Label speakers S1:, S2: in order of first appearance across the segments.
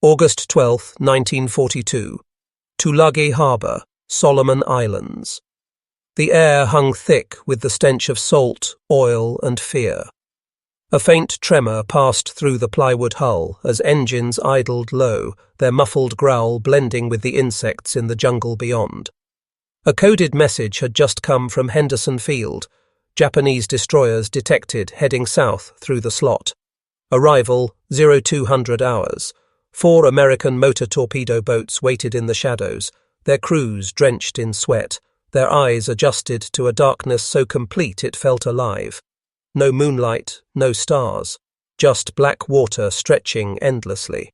S1: August 12, 1942. Tulagi Harbour, Solomon Islands. The air hung thick with the stench of salt, oil, and fear. A faint tremor passed through the plywood hull as engines idled low, their muffled growl blending with the insects in the jungle beyond. A coded message had just come from Henderson Field, Japanese destroyers detected heading south through the slot. Arrival 0200 hours. 4 American motor torpedo boats waited in the shadows, their crews drenched in sweat, their eyes adjusted to a darkness so complete it felt alive. No moonlight, no stars, just black water stretching endlessly.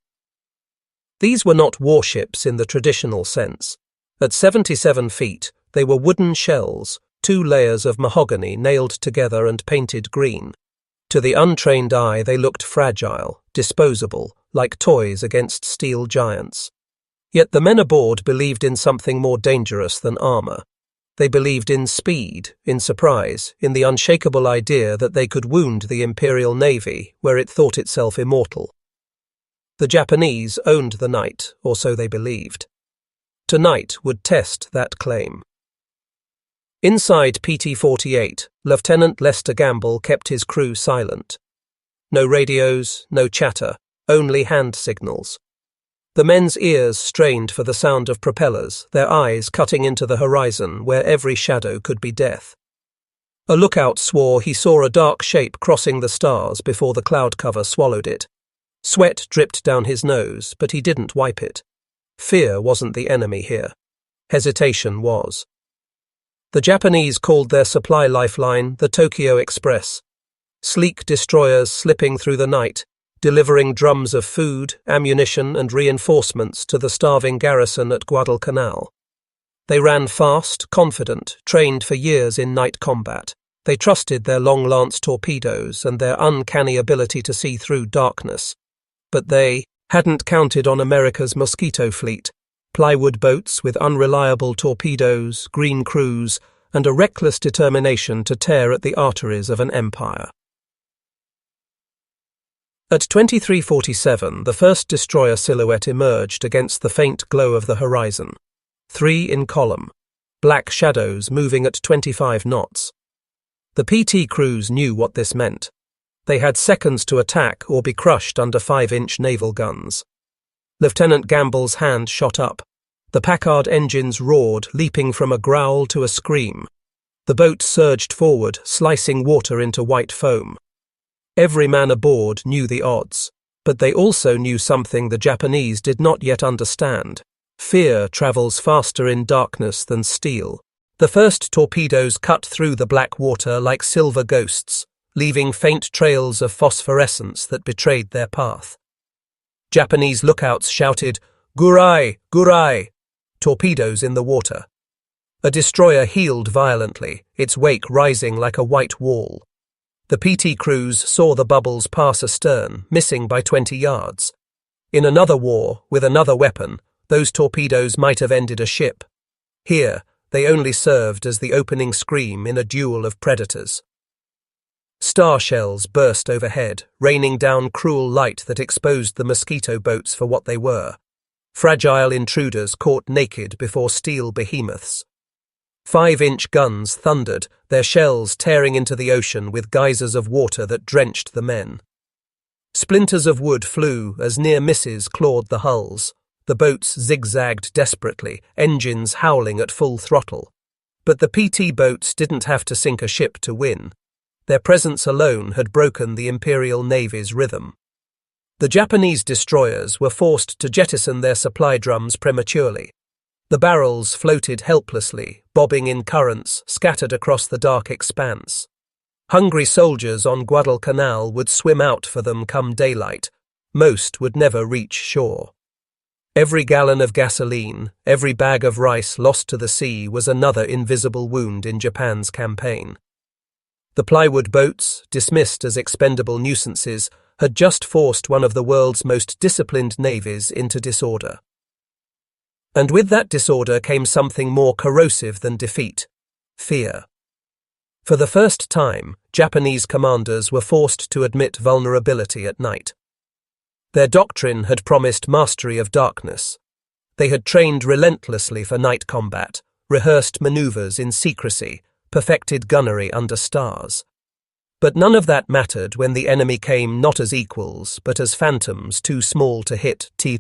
S1: These were not warships in the traditional sense. At 77 feet, they were wooden shells, 2 layers of mahogany nailed together and painted green. To the untrained eye they looked fragile, disposable, like toys against steel giants. Yet the men aboard believed in something more dangerous than armour. They believed in speed, in surprise, in the unshakable idea that they could wound the Imperial Navy where it thought itself immortal. The Japanese owned the night, or so they believed. Tonight would test that claim. Inside PT-48, Lieutenant Lester Gamble kept his crew silent. No radios, no chatter, only hand signals. The men's ears strained for the sound of propellers, their eyes cutting into the horizon where every shadow could be death. A lookout swore he saw a dark shape crossing the stars before the cloud cover swallowed it. Sweat dripped down his nose, but he didn't wipe it. Fear wasn't the enemy here. Hesitation was. The Japanese called their supply lifeline the Tokyo Express. Sleek destroyers slipping through the night, delivering drums of food, ammunition, and reinforcements to the starving garrison at Guadalcanal. They ran fast, confident, trained for years in night combat. They trusted their long-lance torpedoes and their uncanny ability to see through darkness. But they hadn't counted on America's mosquito fleet, plywood boats with unreliable torpedoes, green crews, and a reckless determination to tear at the arteries of an empire. At 23:47, the first destroyer silhouette emerged against the faint glow of the horizon. 3 in column, black shadows moving at 25 knots. The PT crews knew what this meant. They had seconds to attack or be crushed under 5-inch naval guns. Lieutenant Gamble's hand shot up. The Packard engines roared, leaping from a growl to a scream. The boat surged forward, slicing water into white foam. Every man aboard knew the odds, but they also knew something the Japanese did not yet understand. Fear travels faster in darkness than steel. The first torpedoes cut through the black water like silver ghosts, leaving faint trails of phosphorescence that betrayed their path. Japanese lookouts shouted, "Gurai! Gurai!" Torpedoes in the water. A destroyer heeled violently, its wake rising like a white wall. The PT crews saw the bubbles pass astern, missing by 20 yards. In another war, with another weapon, those torpedoes might have ended a ship. Here, they only served as the opening scream in a duel of predators. Star shells burst overhead, raining down cruel light that exposed the mosquito boats for what they were. Fragile intruders caught naked before steel behemoths. 5-inch guns thundered, their shells tearing into the ocean with geysers of water that drenched the men. Splinters of wood flew as near misses clawed the hulls. The boats zigzagged desperately, engines howling at full throttle. But the PT boats didn't have to sink a ship to win. Their presence alone had broken the Imperial Navy's rhythm. The Japanese destroyers were forced to jettison their supply drums prematurely. The barrels floated helplessly, bobbing in currents scattered across the dark expanse. Hungry soldiers on Guadalcanal would swim out for them come daylight. Most would never reach shore. Every gallon of gasoline, every bag of rice lost to the sea was another invisible wound in Japan's campaign. The plywood boats, dismissed as expendable nuisances, had just forced one of the world's most disciplined navies into disorder. And with that disorder came something more corrosive than defeat: fear. For the first time, Japanese commanders were forced to admit vulnerability at night. Their doctrine had promised mastery of darkness. They had trained relentlessly for night combat, rehearsed maneuvers in secrecy, perfected gunnery under stars. But none of that mattered when the enemy came not as equals, but as phantoms too small to hit, too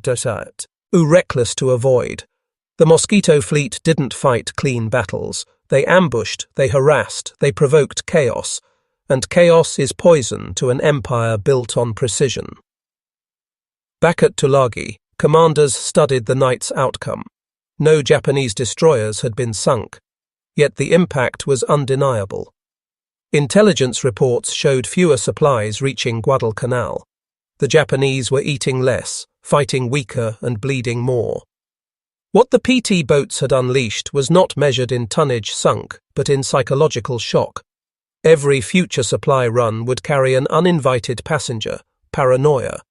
S1: reckless to avoid. The Mosquito fleet didn't fight clean battles. They ambushed, they harassed, they provoked chaos, and chaos is poison to an empire built on precision. Back at Tulagi, commanders studied the night's outcome. No Japanese destroyers had been sunk, yet the impact was undeniable. Intelligence reports showed fewer supplies reaching Guadalcanal. The Japanese were eating less, fighting weaker and bleeding more. What the PT boats had unleashed was not measured in tonnage sunk, but in psychological shock. Every future supply run would carry an uninvited passenger, paranoia.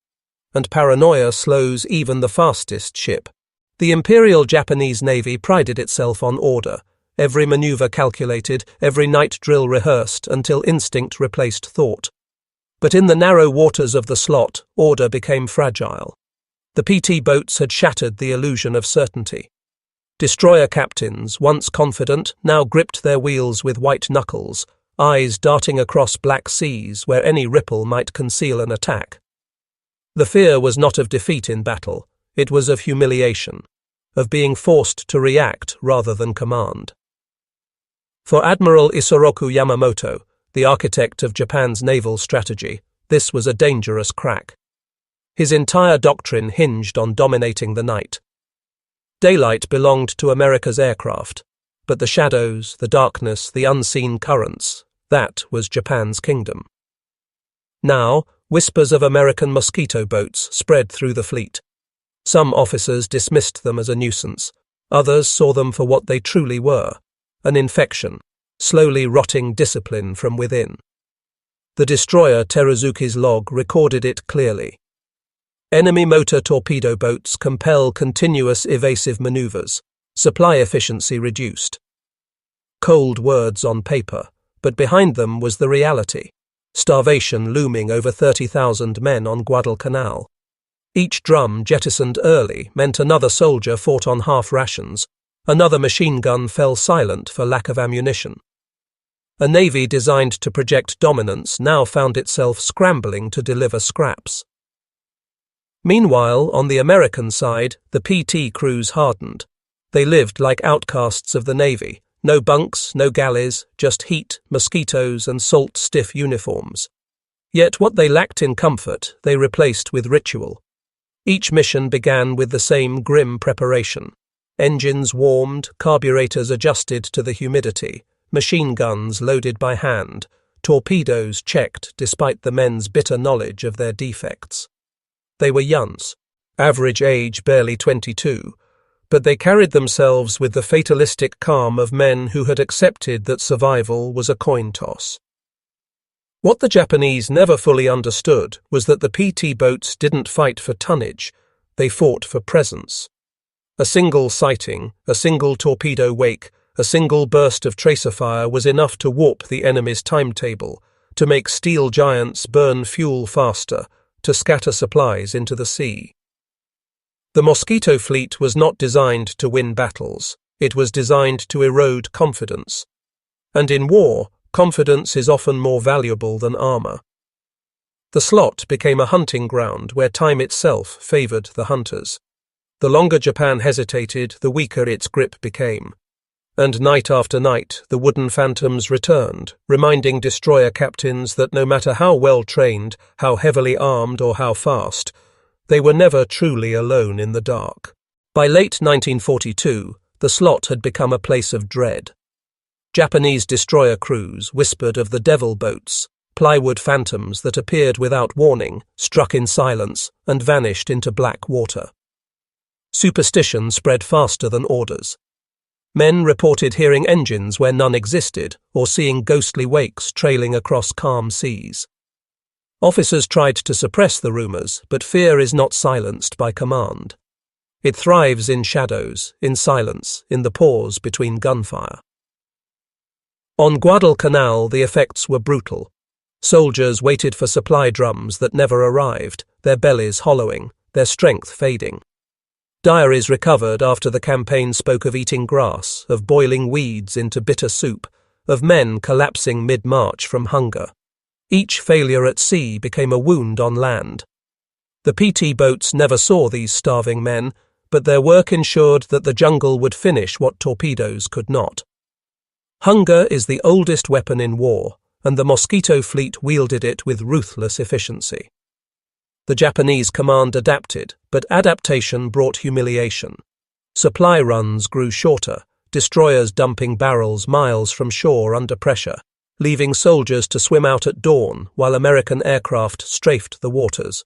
S1: And paranoia slows even the fastest ship. The Imperial Japanese Navy prided itself on order, every maneuver calculated, every night drill rehearsed until instinct replaced thought. But in the narrow waters of the slot, order became fragile. The PT boats had shattered the illusion of certainty. Destroyer captains, once confident, now gripped their wheels with white knuckles, eyes darting across black seas where any ripple might conceal an attack. The fear was not of defeat in battle, it was of humiliation, of being forced to react rather than command. For Admiral Isoroku Yamamoto, the architect of Japan's naval strategy, this was a dangerous crack. His entire doctrine hinged on dominating the night. Daylight belonged to America's aircraft, but the shadows, the darkness, the unseen currents, that was Japan's kingdom. Now, whispers of American mosquito boats spread through the fleet. Some officers dismissed them as a nuisance. Others saw them for what they truly were, an infection, slowly rotting discipline from within. The destroyer Teruzuki's log recorded it clearly. Enemy motor torpedo boats compel continuous evasive maneuvers, supply efficiency reduced. Cold words on paper, but behind them was the reality. Starvation looming over 30,000 men on Guadalcanal. Each drum jettisoned early meant another soldier fought on half rations, another machine gun fell silent for lack of ammunition. A navy designed to project dominance now found itself scrambling to deliver scraps. Meanwhile, on the American side, the PT crews hardened. They lived like outcasts of the Navy. No bunks, no galleys, just heat, mosquitoes, and salt-stiff uniforms. Yet what they lacked in comfort, they replaced with ritual. Each mission began with the same grim preparation. Engines warmed, carburetors adjusted to the humidity, machine guns loaded by hand, torpedoes checked despite the men's bitter knowledge of their defects. They were yuns, average age barely 22, but they carried themselves with the fatalistic calm of men who had accepted that survival was a coin toss. What the Japanese never fully understood was that the PT boats didn't fight for tonnage, they fought for presence. A single sighting, a single torpedo wake, a single burst of tracer fire was enough to warp the enemy's timetable, to make steel giants burn fuel faster, to scatter supplies into the sea. The Mosquito fleet was not designed to win battles, it was designed to erode confidence. And in war, confidence is often more valuable than armor. The slot became a hunting ground where time itself favored the hunters. The longer Japan hesitated, the weaker its grip became. And night after night, the wooden phantoms returned, reminding destroyer captains that no matter how well trained, how heavily armed, or how fast, they were never truly alone in the dark. By late 1942, the slot had become a place of dread. Japanese destroyer crews whispered of the devil boats, plywood phantoms that appeared without warning, struck in silence, and vanished into black water. Superstition spread faster than orders. Men reported hearing engines where none existed, or seeing ghostly wakes trailing across calm seas. Officers tried to suppress the rumours, but fear is not silenced by command. It thrives in shadows, in silence, in the pause between gunfire. On Guadalcanal, the effects were brutal. Soldiers waited for supply drums that never arrived, their bellies hollowing, their strength fading. Diaries recovered after the campaign spoke of eating grass, of boiling weeds into bitter soup, of men collapsing mid-march from hunger. Each failure at sea became a wound on land. The PT boats never saw these starving men, but their work ensured that the jungle would finish what torpedoes could not. Hunger is the oldest weapon in war, and the Mosquito fleet wielded it with ruthless efficiency. The Japanese command adapted, but adaptation brought humiliation. Supply runs grew shorter, destroyers dumping barrels miles from shore under pressure, leaving soldiers to swim out at dawn while American aircraft strafed the waters.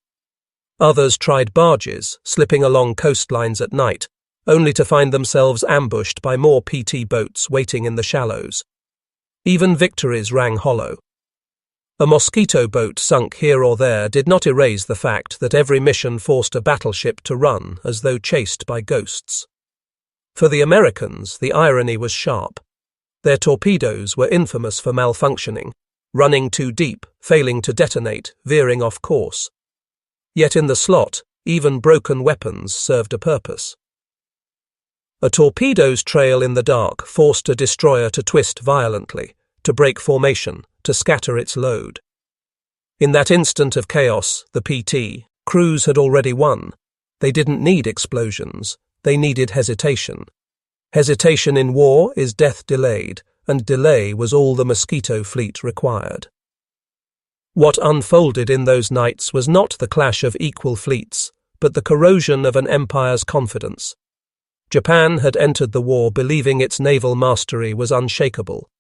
S1: Others tried barges, slipping along coastlines at night, only to find themselves ambushed by more PT boats waiting in the shallows. Even victories rang hollow. A Mosquito boat sunk here or there did not erase the fact that every mission forced a battleship to run as though chased by ghosts. For the Americans, the irony was sharp. Their torpedoes were infamous for malfunctioning, running too deep, failing to detonate, veering off course. Yet in the slot, even broken weapons served a purpose. A torpedo's trail in the dark forced a destroyer to twist violently, to break formation, to scatter its load. In that instant of chaos, the PT crews had already won. They didn't need explosions, they needed hesitation. Hesitation in war is death delayed, and delay was all the Mosquito fleet required. What unfolded in those nights was not the clash of equal fleets, but the corrosion of an empire's confidence. Japan had entered the war believing its naval mastery was unshakable.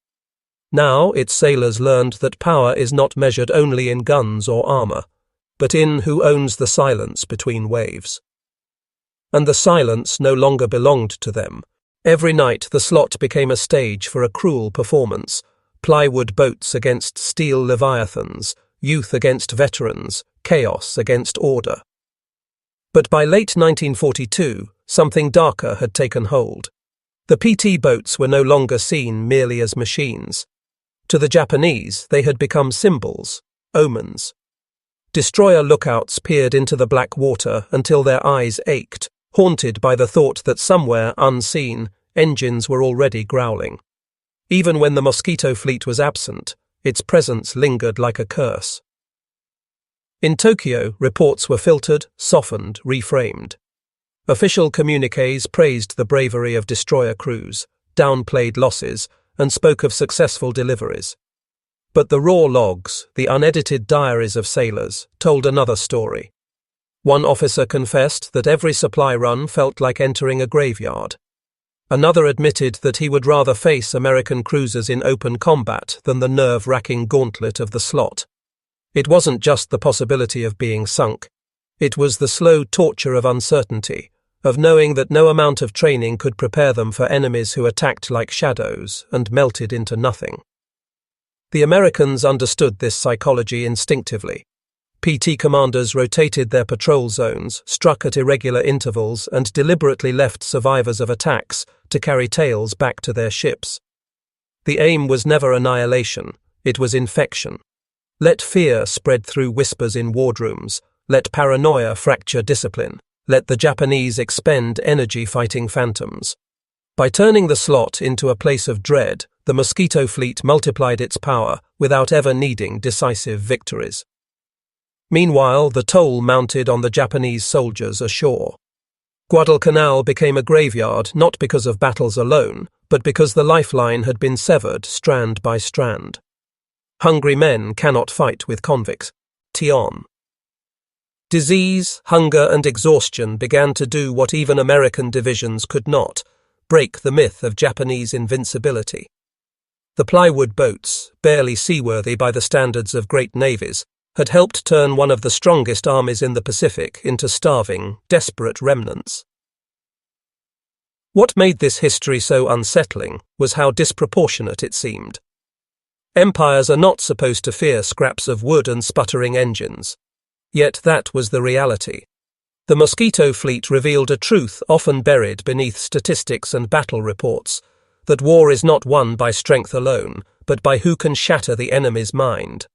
S1: Now its sailors learned that power is not measured only in guns or armor, but in who owns the silence between waves. And the silence no longer belonged to them. Every night the slot became a stage for a cruel performance, plywood boats against steel leviathans, youth against veterans, chaos against order. But by late 1942, something darker had taken hold. The PT boats were no longer seen merely as machines. To the Japanese, they had become symbols, omens. Destroyer lookouts peered into the black water until their eyes ached, haunted by the thought that somewhere, unseen, engines were already growling. Even when the Mosquito fleet was absent, its presence lingered like a curse. In Tokyo, reports were filtered, softened, reframed. Official communiques praised the bravery of destroyer crews, downplayed losses, and spoke of successful deliveries. But the raw logs, the unedited diaries of sailors, told another story. One officer confessed that every supply run felt like entering a graveyard. Another admitted that he would rather face American cruisers in open combat than the nerve-wracking gauntlet of the slot. It wasn't just the possibility of being sunk. It was the slow torture of uncertainty, of knowing that no amount of training could prepare them for enemies who attacked like shadows and melted into nothing. The Americans understood this psychology instinctively. PT commanders rotated their patrol zones, struck at irregular intervals, and deliberately left survivors of attacks to carry tales back to their ships. The aim was never annihilation, it was infection. Let fear spread through whispers in wardrooms, let paranoia fracture discipline, let the Japanese expend energy fighting phantoms. By turning the slot into a place of dread, the Mosquito fleet multiplied its power without ever needing decisive victories. Meanwhile, the toll mounted on the Japanese soldiers ashore. Guadalcanal became a graveyard not because of battles alone, but because the lifeline had been severed strand by strand. Hungry men cannot fight with convicts. Tion. Disease, hunger, and exhaustion began to do what even American divisions could not, break the myth of Japanese invincibility. The plywood boats, barely seaworthy by the standards of great navies, had helped turn one of the strongest armies in the Pacific into starving, desperate remnants. What made this history so unsettling was how disproportionate it seemed. Empires are not supposed to fear scraps of wood and sputtering engines. Yet that was the reality. The Mosquito fleet revealed a truth often buried beneath statistics and battle reports, that war is not won by strength alone, but by who can shatter the enemy's mind.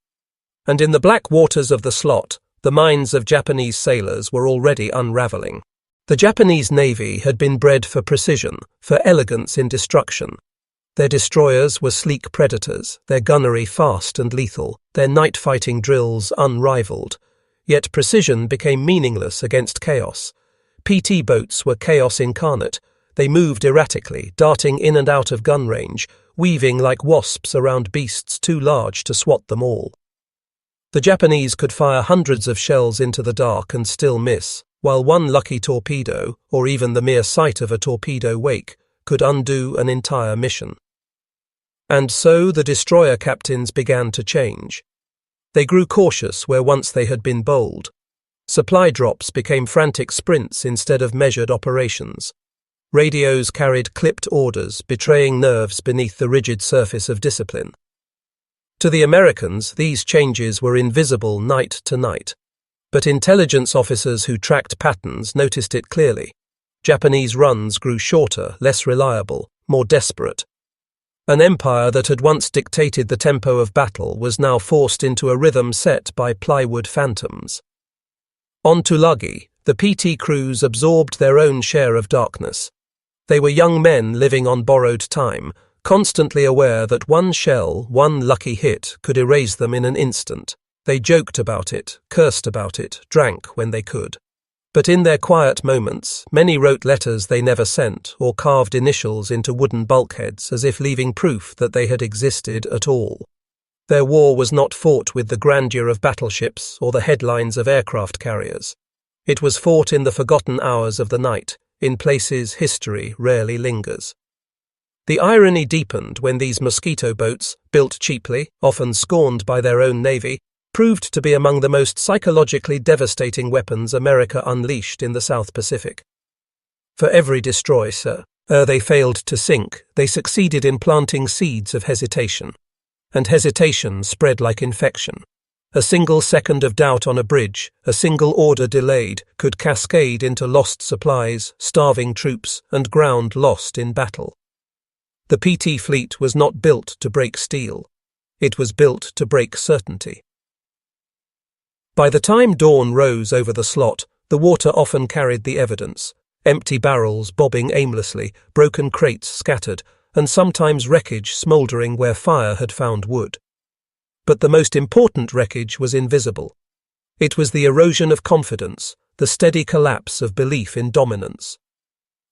S1: And in the black waters of the slot, the minds of Japanese sailors were already unraveling. The Japanese Navy had been bred for precision, for elegance in destruction. Their destroyers were sleek predators, their gunnery fast and lethal, their night-fighting drills unrivaled. Yet precision became meaningless against chaos. PT boats were chaos incarnate. They moved erratically, darting in and out of gun range, weaving like wasps around beasts too large to swat them all. The Japanese could fire hundreds of shells into the dark and still miss, while one lucky torpedo, or even the mere sight of a torpedo wake, could undo an entire mission. And so the destroyer captains began to change. They grew cautious where once they had been bold. Supply drops became frantic sprints instead of measured operations. Radios carried clipped orders, betraying nerves beneath the rigid surface of discipline. To the Americans, these changes were invisible night to night. But intelligence officers who tracked patterns noticed it clearly. Japanese runs grew shorter, less reliable, more desperate. An empire that had once dictated the tempo of battle was now forced into a rhythm set by plywood phantoms. On Tulagi, the PT crews absorbed their own share of darkness. They were young men living on borrowed time, constantly aware that one shell, one lucky hit, could erase them in an instant. They joked about it, cursed about it, drank when they could. But in their quiet moments, many wrote letters they never sent or carved initials into wooden bulkheads as if leaving proof that they had existed at all. Their war was not fought with the grandeur of battleships or the headlines of aircraft carriers. It was fought in the forgotten hours of the night, in places history rarely lingers. The irony deepened when these mosquito boats, built cheaply, often scorned by their own navy, proved to be among the most psychologically devastating weapons America unleashed in the South Pacific. For every destroyer they failed to sink, they succeeded in planting seeds of hesitation. And hesitation spread like infection. A single second of doubt on a bridge, a single order delayed, could cascade into lost supplies, starving troops, and ground lost in battle. The PT fleet was not built to break steel. It was built to break certainty. By the time dawn rose over the slot, the water often carried the evidence, empty barrels bobbing aimlessly, broken crates scattered, and sometimes wreckage smouldering where fire had found wood. But the most important wreckage was invisible. It was the erosion of confidence, the steady collapse of belief in dominance.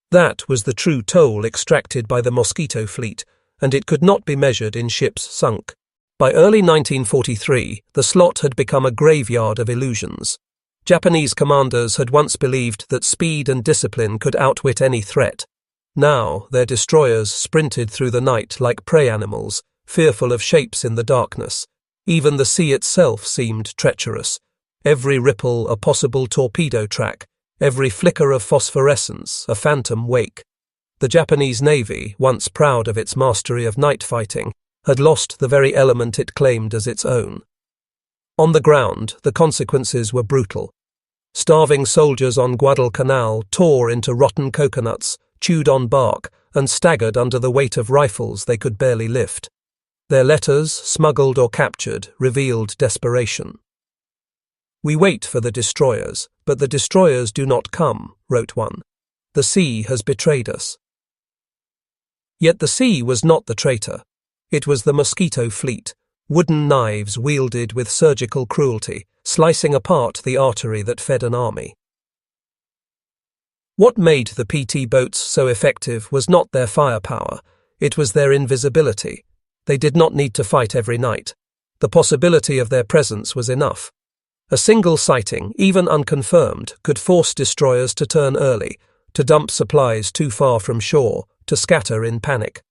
S1: That was the true toll extracted by the Mosquito fleet, and it could not be measured in ships sunk. By early 1943, the slot had become a graveyard of illusions. Japanese commanders had once believed that speed and discipline could outwit any threat. Now, their destroyers sprinted through the night like prey animals, fearful of shapes in the darkness. Even the sea itself seemed treacherous. Every ripple a possible torpedo track, every flicker of phosphorescence a phantom wake. The Japanese Navy, once proud of its mastery of night fighting, had lost the very element it claimed as its own. On the ground, the consequences were brutal. Starving soldiers on Guadalcanal tore into rotten coconuts, chewed on bark, and staggered under the weight of rifles they could barely lift. Their letters, smuggled or captured, revealed desperation. "We wait for the destroyers, but the destroyers do not come," wrote one. "The sea has betrayed us." Yet the sea was not the traitor. It was the Mosquito fleet, wooden knives wielded with surgical cruelty, slicing apart the artery that fed an army. What made the PT boats so effective was not their firepower, it was their invisibility. They did not need to fight every night. The possibility of their presence was enough. A single sighting, even unconfirmed, could force destroyers to turn early, to dump supplies too far from shore, to scatter in panic.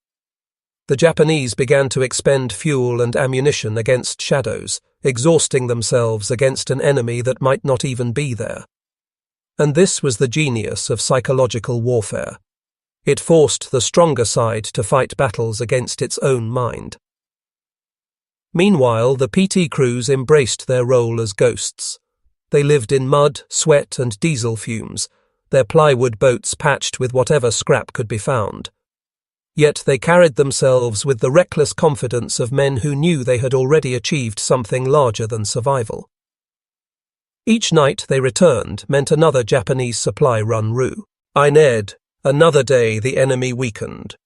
S1: The Japanese began to expend fuel and ammunition against shadows, exhausting themselves against an enemy that might not even be there. And this was the genius of psychological warfare. It forced the stronger side to fight battles against its own mind. Meanwhile, the PT crews embraced their role as ghosts. They lived in mud, sweat, and diesel fumes, their plywood boats patched with whatever scrap could be found. Yet they carried themselves with the reckless confidence of men who knew they had already achieved something larger than survival. Each night they returned meant another Japanese supply run rue. Eined, another day the enemy weakened.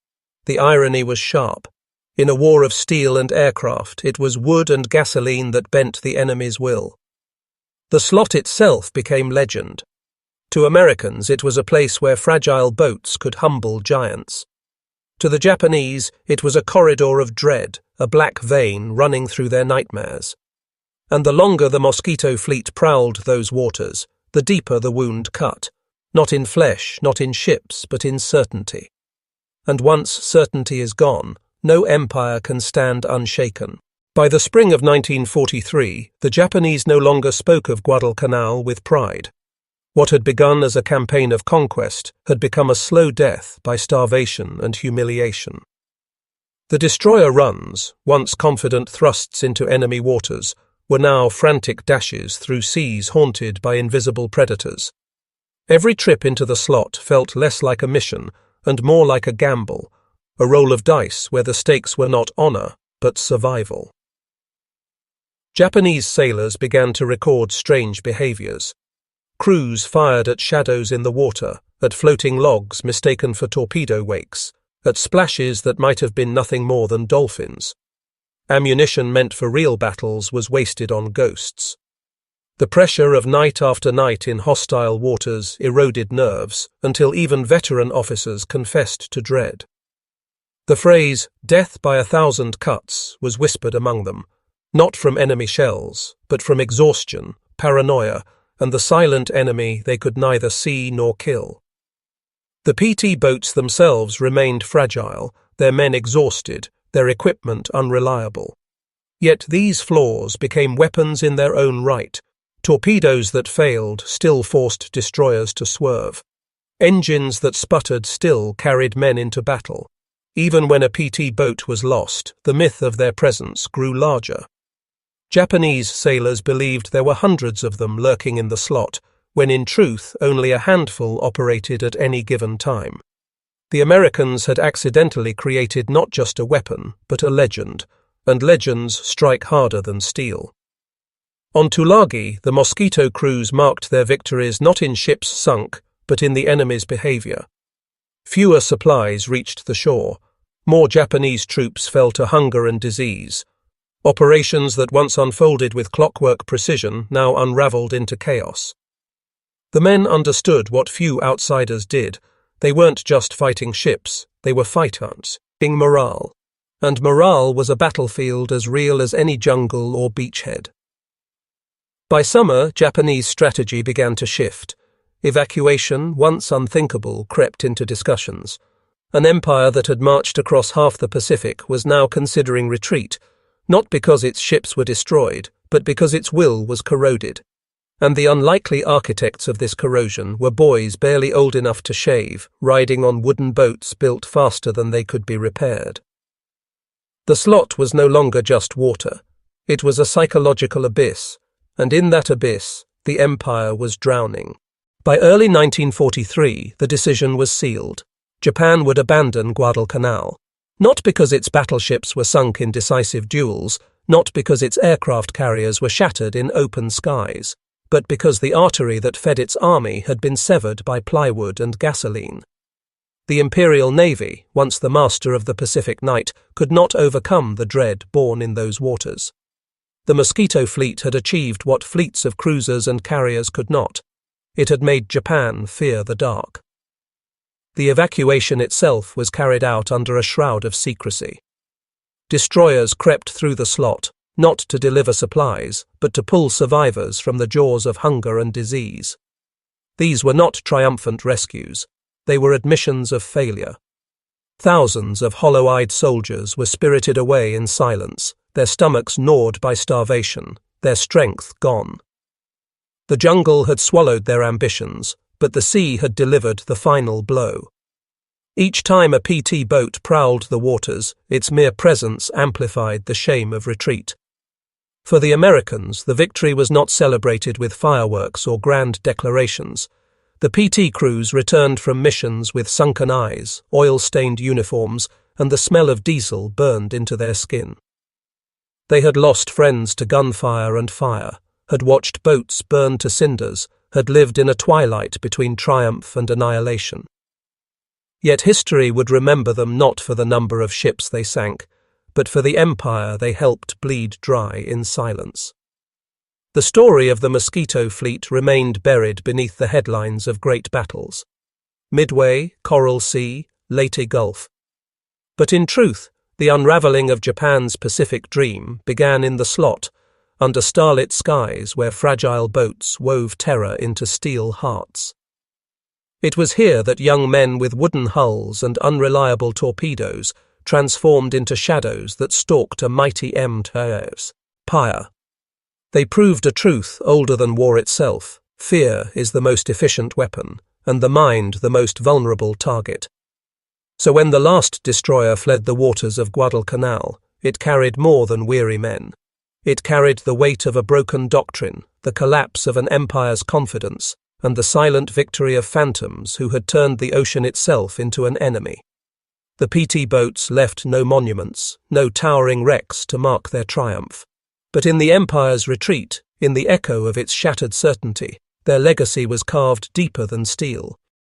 S1: The irony was sharp. In a war of steel and aircraft, it was wood and gasoline that bent the enemy's will. The slot itself became legend. To Americans, it was a place where fragile boats could humble giants. To the Japanese, it was a corridor of dread, a black vein running through their nightmares. And the longer the mosquito fleet prowled those waters, the deeper the wound cut, not in flesh, not in ships, but in certainty. And once certainty is gone, no empire can stand unshaken. By the spring of 1943, the Japanese no longer spoke of Guadalcanal with pride. What had begun as a campaign of conquest had become a slow death by starvation and humiliation. The destroyer runs, once confident thrusts into enemy waters, were now frantic dashes through seas haunted by invisible predators. Every trip into the slot felt less like a mission and more like a gamble, a roll of dice where the stakes were not honor, but survival. Japanese sailors began to record strange behaviors. Crews fired at shadows in the water, at floating logs mistaken for torpedo wakes, at splashes that might have been nothing more than dolphins. Ammunition meant for real battles was wasted on ghosts. The pressure of night after night in hostile waters eroded nerves until even veteran officers confessed to dread. The phrase, "death by 1,000 cuts," was whispered among them, not from enemy shells, but from exhaustion, paranoia, and the silent enemy they could neither see nor kill. The PT boats themselves remained fragile, their men exhausted, their equipment unreliable. Yet these flaws became weapons in their own right. Torpedoes that failed still forced destroyers to swerve. Engines that sputtered still carried men into battle. Even when a PT boat was lost, the myth of their presence grew larger. Japanese sailors believed there were hundreds of them lurking in the slot, when in truth only a handful operated at any given time. The Americans had accidentally created not just a weapon, but a legend, and legends strike harder than steel. On Tulagi, the Mosquito crews marked their victories not in ships sunk, but in the enemy's behavior. Fewer supplies reached the shore. More Japanese troops fell to hunger and disease. Operations that once unfolded with clockwork precision now unraveled into chaos. The men understood what few outsiders did. They weren't just fighting ships, they were fighters, fighting morale. And morale was a battlefield as real as any jungle or beachhead. By summer, Japanese strategy began to shift. Evacuation, once unthinkable, crept into discussions. An empire that had marched across half the Pacific was now considering retreat, not because its ships were destroyed, but because its will was corroded. And the unlikely architects of this corrosion were boys barely old enough to shave, riding on wooden boats built faster than they could be repaired. The slot was no longer just water. It was a psychological abyss, and in that abyss, the empire was drowning. By early 1943, the decision was sealed. Japan would abandon Guadalcanal, not because its battleships were sunk in decisive duels, not because its aircraft carriers were shattered in open skies, but because the artery that fed its army had been severed by plywood and gasoline. The Imperial Navy, once the master of the Pacific night, could not overcome the dread born in those waters. The Mosquito fleet had achieved what fleets of cruisers and carriers could not. It had made Japan fear the dark. The evacuation itself was carried out under a shroud of secrecy. Destroyers crept through the slot, not to deliver supplies, but to pull survivors from the jaws of hunger and disease. These were not triumphant rescues. They were admissions of failure. Thousands of hollow-eyed soldiers were spirited away in silence, their stomachs gnawed by starvation, their strength gone. The jungle had swallowed their ambitions, but the sea had delivered the final blow. Each time a PT boat prowled the waters, its mere presence amplified the shame of retreat. For the Americans, the victory was not celebrated with fireworks or grand declarations. The PT crews returned from missions with sunken eyes, oil-stained uniforms, and the smell of diesel burned into their skin. They had lost friends to gunfire and fire, had watched boats burn to cinders, had lived in a twilight between triumph and annihilation. Yet history would remember them not for the number of ships they sank, but for the empire they helped bleed dry in silence. The story of the Mosquito fleet remained buried beneath the headlines of great battles. Midway, Coral Sea, Leyte Gulf. But in truth, the unravelling of Japan's Pacific dream began in the slot, under starlit skies where fragile boats wove terror into steel hearts. It was here that young men with wooden hulls and unreliable torpedoes transformed into shadows that stalked a mighty empire. They proved a truth older than war itself: fear is the most efficient weapon, and the mind the most vulnerable target. So when the last destroyer fled the waters of Guadalcanal, it carried more than weary men. It carried the weight of a broken doctrine, the collapse of an empire's confidence, and the silent victory of phantoms who had turned the ocean itself into an enemy. The PT boats left no monuments, no towering wrecks to mark their triumph. But in the empire's retreat, in the echo of its shattered certainty, their legacy was carved deeper than steel,